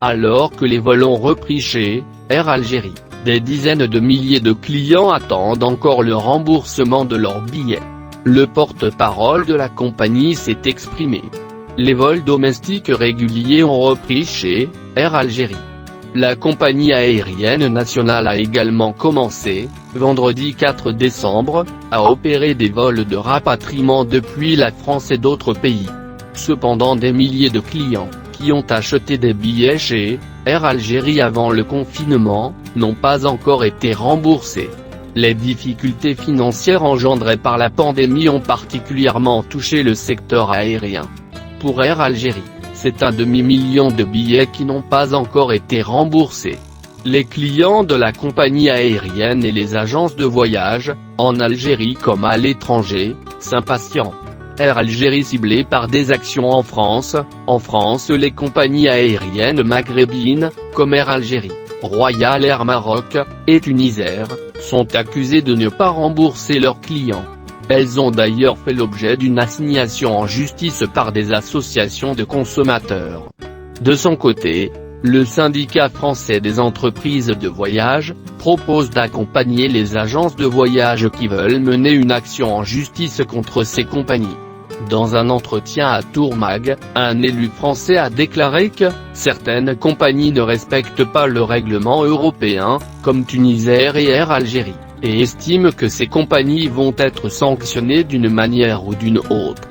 Alors que les vols ont repris chez Air Algérie, des dizaines de milliers de clients attendent encore le remboursement de leurs billets. Le porte-parole de la compagnie s'est exprimé. Les vols domestiques réguliers ont repris chez Air Algérie. La compagnie aérienne nationale a également commencé, vendredi 4 décembre, à opérer des vols de rapatriement depuis la France et d'autres pays. Cependant des milliers de clients, qui ont acheté des billets chez Air Algérie avant le confinement, n'ont pas encore été remboursés. Les difficultés financières engendrées par la pandémie ont particulièrement touché le secteur aérien. Pour Air Algérie, c'est un demi-million de billets qui n'ont pas encore été remboursés. Les clients de la compagnie aérienne et les agences de voyage, en Algérie comme à l'étranger, s'impatientent. Air Algérie ciblée par des actions en France. En France, les compagnies aériennes maghrébines, comme Air Algérie, Royal Air Maroc, et Tunisair, sont accusées de ne pas rembourser leurs clients. Elles ont d'ailleurs fait l'objet d'une assignation en justice par des associations de consommateurs. De son côté, le syndicat français des entreprises de voyage propose d'accompagner les agences de voyage qui veulent mener une action en justice contre ces compagnies. Dans un entretien à Tourmag, un élu français a déclaré que certaines compagnies ne respectent pas le règlement européen, comme Tunisair et Air Algérie, et estime que ces compagnies vont être sanctionnées d'une manière ou d'une autre.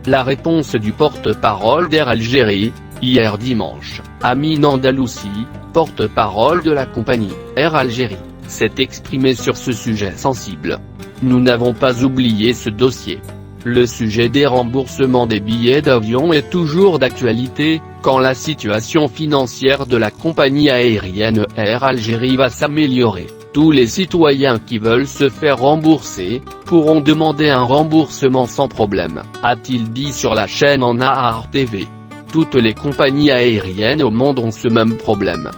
La réponse du porte-parole d'Air Algérie, hier dimanche, Amine Andalousi, porte-parole de la compagnie Air Algérie, s'est exprimé sur ce sujet sensible. Nous n'avons pas oublié ce dossier. Le sujet des remboursements des billets d'avion est toujours d'actualité, quand la situation financière de la compagnie aérienne Air Algérie va s'améliorer. Tous les citoyens qui veulent se faire rembourser, pourront demander un remboursement sans problème, a-t-il dit sur la chaîne en Nahar TV. Toutes les compagnies aériennes au monde ont ce même problème.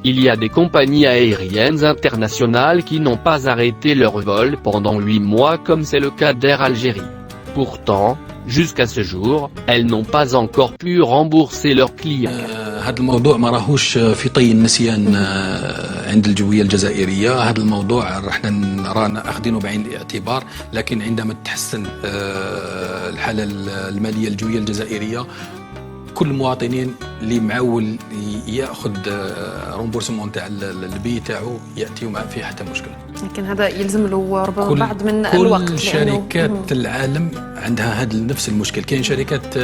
Il y a des compagnies aériennes internationales qui n'ont pas arrêté leur vol pendant 8 mois comme c'est le cas d'Air Algérie. Pourtant, jusqu'à ce jour, elles n'ont pas encore pu rembourser leurs clients. هذا الموضوع ما راهوش في طي النسيان عند الجوية الجزائرية. هذا الموضوع رحنا نرانا أخذينه بعين الاعتبار، لكن عندما تتحسن الحالة المالية الجوية الجزائرية كل المواطنين اللي معول ياخذ رومبورسمون تاع البي تاعو ياتي وما فيه حتى مشكل. لكن هذا يلزم له ربما بعض من الوقت. كل شركات العالم عندها هذا نفس المشكل. كاين شركات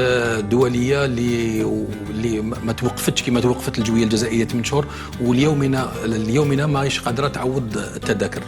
دوليه اللي ما توقفتش كما توقفت الجويه الجزائريه 8 شهور، واليومنا ماهيش قادره تعوض التذاكر.